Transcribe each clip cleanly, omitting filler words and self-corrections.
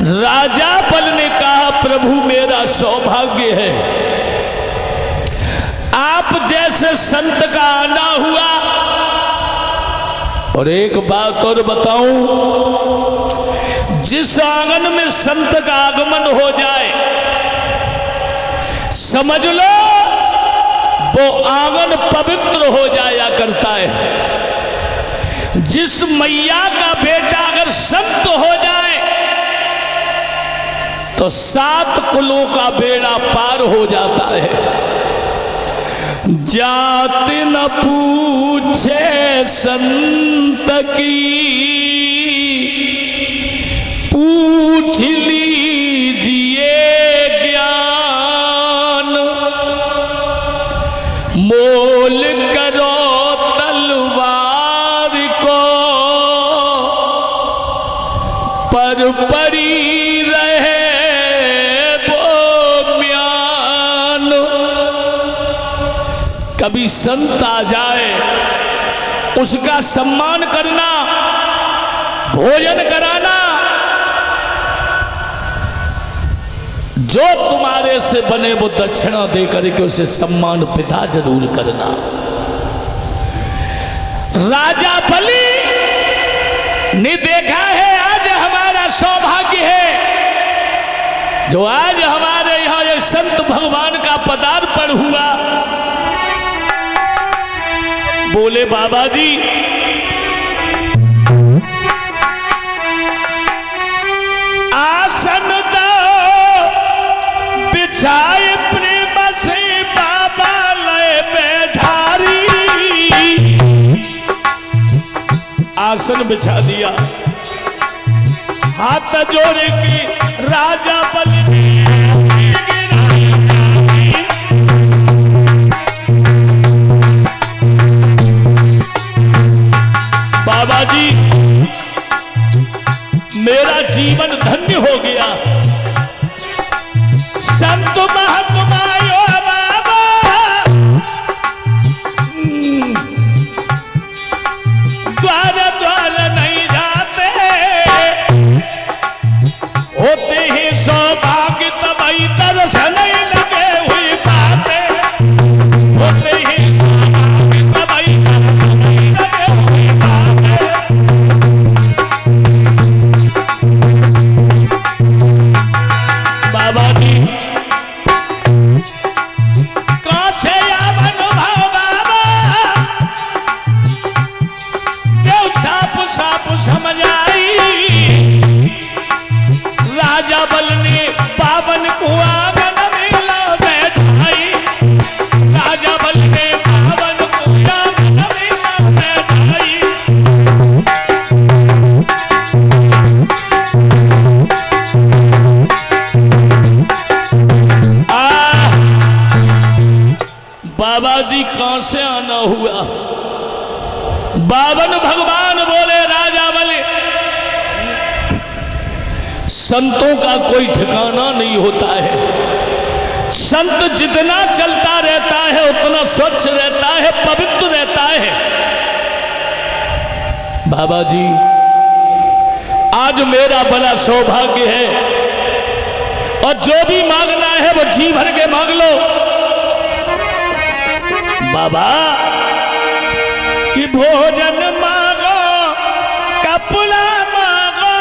राजा बल ने कहा, प्रभु मेरा सौभाग्य है आप जैसे संत का आना हुआ। और एक बात और बताऊं, जिस आंगन में संत का आगमन हो जाए समझ लो वो आंगन पवित्र हो जाया करता है। जिस मैया का बेटा अगर संत हो जाए तो 7 कुलों का बेड़ा पार हो जाता है। जात न पूछे संत की, पूछ लीजिए ज्ञान, मोल करो तलवार को पर पड़ी रहे वो म्यान। कभी संत आ जाए उसका सम्मान करना, भोजन कराना, जो तुम्हारे से बने वो दक्षिणा दे करके उसे सम्मान पिता जरूर करना। राजा बलि ने देखा है आज हमारा सौभाग्य है जो आज हमारे यहाँ एक संत भगवान का पदार्पण हुआ। बोले बाबा जी आसन दो बिछाए प्रेम से बाबा ले बैठारी। आसन बिछा दिया, हाथ जोड़े के राजा बलि ने बाबा जी मेरा जीवन धन्य हो गया। संत महात्मा आयो बाबा, द्वार द्वार नहीं जाते, होते ही सौभाग्य तब तरस नहीं लगे हुई बातें, होते ही सौभाग्य तब तरस नहीं लगे हुई बातें। बाबा जी कहाँ से आवन भाव बाबा, देव साप साप समझ आई। राजा बल ने पावन को आंगन में ला बैठाई, राजा बल ने पावन को आंगन में ला बैठाई। बाबा जी कहां से आना हुआ? बावन भगवान बोले राजा बलि संतों का कोई ठिकाना नहीं होता है। संत जितना चलता रहता है उतना स्वच्छ रहता है, पवित्र रहता है। बाबा जी आज मेरा बड़ा सौभाग्य है और जो भी मांगना है वो जी भर के मांग लो। बाबा कि भोजन मांगो, कपड़ा मांगो,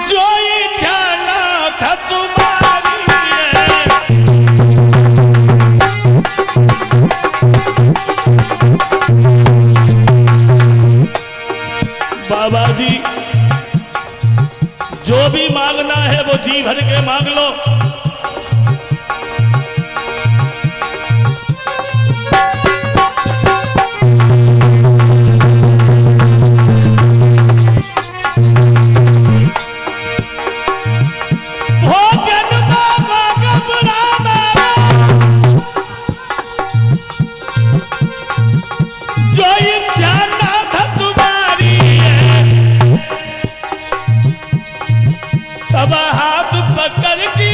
जो जाना था तुम्हारी है। बाबा जी जो भी मांगना है वो जी भर के मांग लो। तब हाथ पकड़ के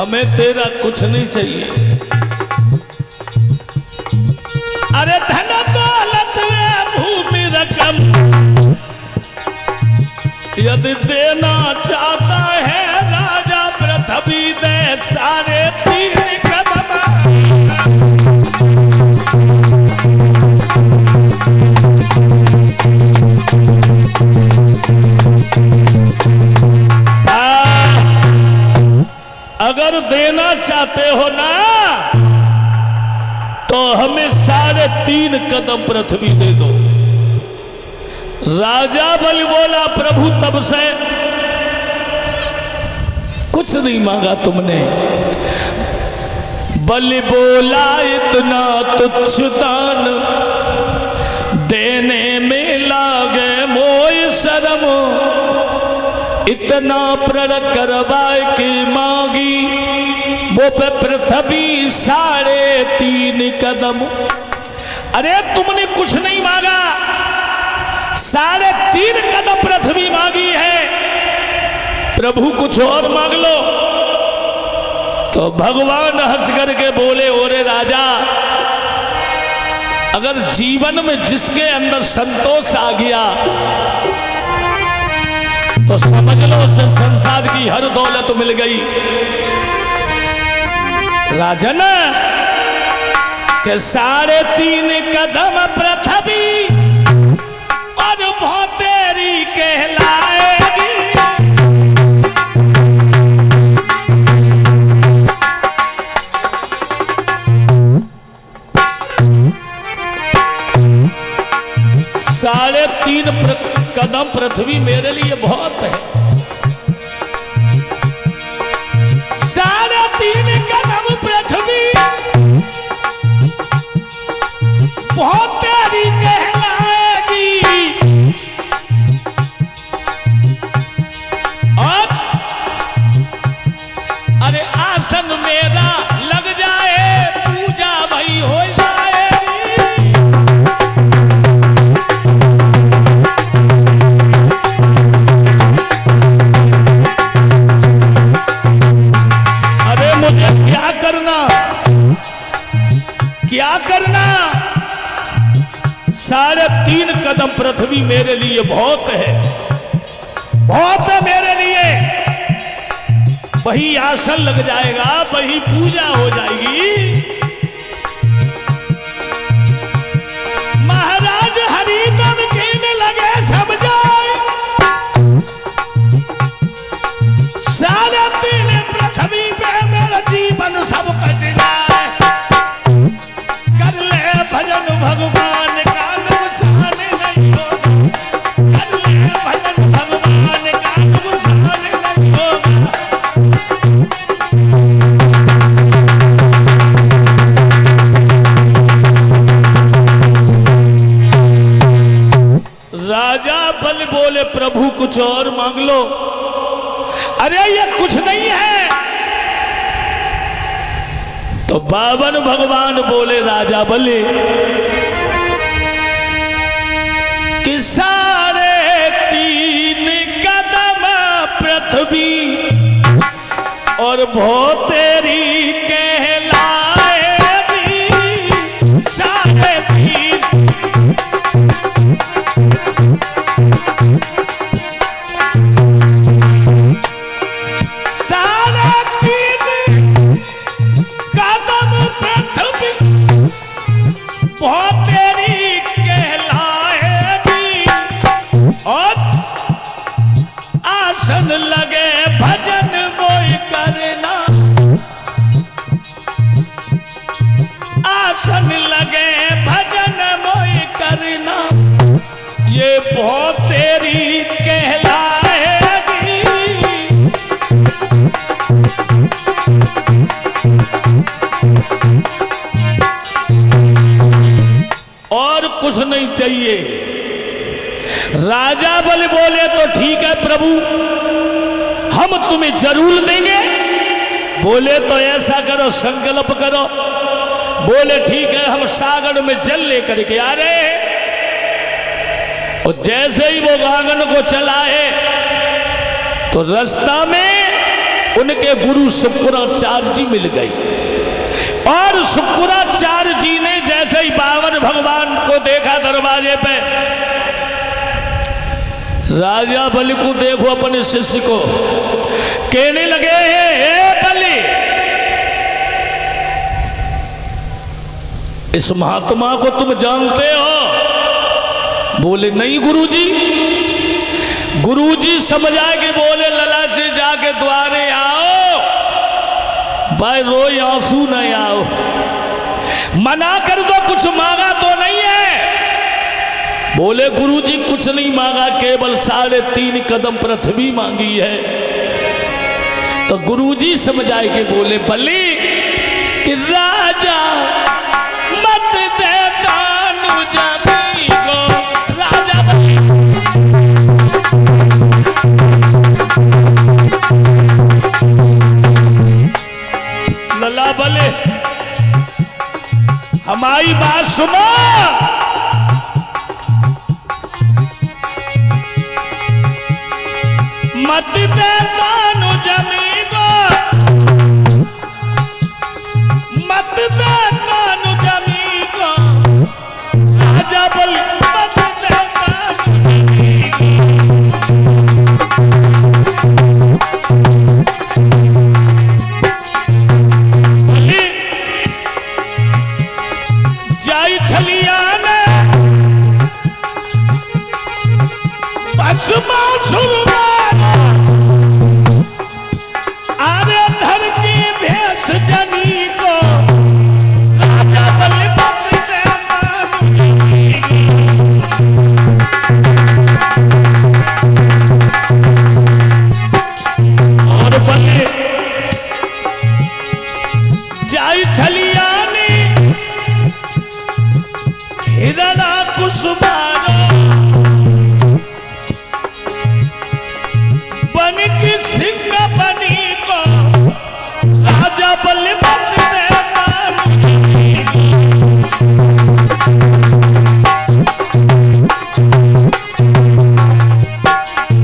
हमें तेरा कुछ नहीं चाहिए। अरे धन दौलत भूमि रकम यदि देना चाहता है राजा पृथ्वी दे 3.5 कदम। अगर देना चाहते हो ना तो हमें 3.5 कदम पृथ्वी दे दो। राजा बलि बोला प्रभु तब से कुछ नहीं मांगा तुमने। बलि बोला इतना तुच्छ दान देने में लागे मोय शर्म। इतना प्रण करवाए की मांगी वो पे पृथ्वी 3.5 कदम। अरे तुमने कुछ नहीं मांगा, 3.5 कदम पृथ्वी मांगी है। प्रभु कुछ और मांग लो। तो भगवान हंस करके बोले ओरे राजा, अगर जीवन में जिसके अंदर संतोष आ गया तो समझ लो उसे संसार की हर दौलत मिल गई। राजन के 3.5 कदम पृथ्वी और भौतेरी कहलाएगी। साढ़े 3 कदम पृथ्वी मेरे लिए बहुत है। 3.5 कदम पृथ्वी बहुत तेरी कहलाएगी। और अरे आसन मेरा लग जाए पूजा भाई हो जाएगी। क्या करना? 3.5 कदम पृथ्वी मेरे लिए बहुत है, बहुत है मेरे लिए। वही आसन लग जाएगा, वही पूजा हो जाएगी। महाराज हरिदम कहने लगे समझाए 3.5 पृथ्वी पे मेरा जीवन सब कट जाए। भजन भगवान का नुकसान नहीं होगा। कर ले भजन भगवान का नुकसान नहीं होगा। राजा बल बोले प्रभु कुछ और मांग लो। अरे ये कुछ नहीं है। तो बावन भगवान बोले राजा बलि कि 3.5 कदम पृथ्वी और भौतेरी कहलाएगी। 3.5 कदम पृथ्वी भौतेरी कहलाएगी। और आसन लगे भजन मोय करना। आसन लगे भजन मोय करना। ये भौतेरी कहलाएगी। और कुछ नहीं चाहिए। राजा बल बोले तो ठीक है प्रभु, हम तुम्हें जरूर देंगे। बोले तो ऐसा करो, संकल्प करो। बोले ठीक है, हम सागर में जल लेकर के आ रहे हैं। और जैसे ही वो गांगन को चलाए तो रास्ता में उनके गुरु शुक्राचार्य जी मिल गई। और शुक्राचार्य जी ने जैसे ही बावन भगवान को देखा दरवाजे पे, राजा बलि को देखो अपने शिष्य को, कहने लगे हे बलि, इस महात्मा को तुम जानते हो? बोले नहीं गुरुजी। गुरुजी समझा के बोले लला से जाके द्वारे आओ, भाई रोई आंसू नहीं आओ, मना कर दो, कुछ मांगा तो नहीं है। बोले गुरुजी कुछ नहीं मांगा, केवल 3.5 कदम पृथ्वी मांगी है। तो गुरुजी समझाए के बोले बलि कि राजा मत देता जमी को, राजा बलि लला बलि हमारी बात सुनो, मत देता जमी को, मत देता जमी को, राजा बलि मत देता जमी को। बलि जाई छलिया ने बस आरे धर की भेष जनी को, राजा बलि मत देता और बलि जाई छलियानी हिरणा कुसुमारो, बन की सिंह बनी को, राजा बलि मत देता।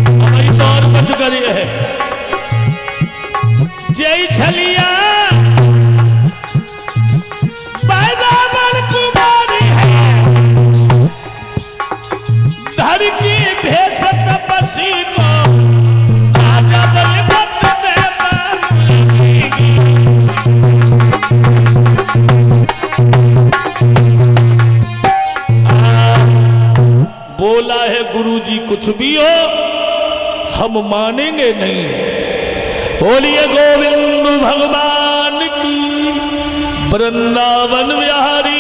हमारी तो और कुछ करिए है जय छलिया बैरावण कुमारी है, धर की भेष तपसी को, राजा बलि मत देता। बोला है गुरुजी कुछ भी हो हम मानेंगे नहीं। बोलिए गोविंद भगवान की, वृंदावन बिहारी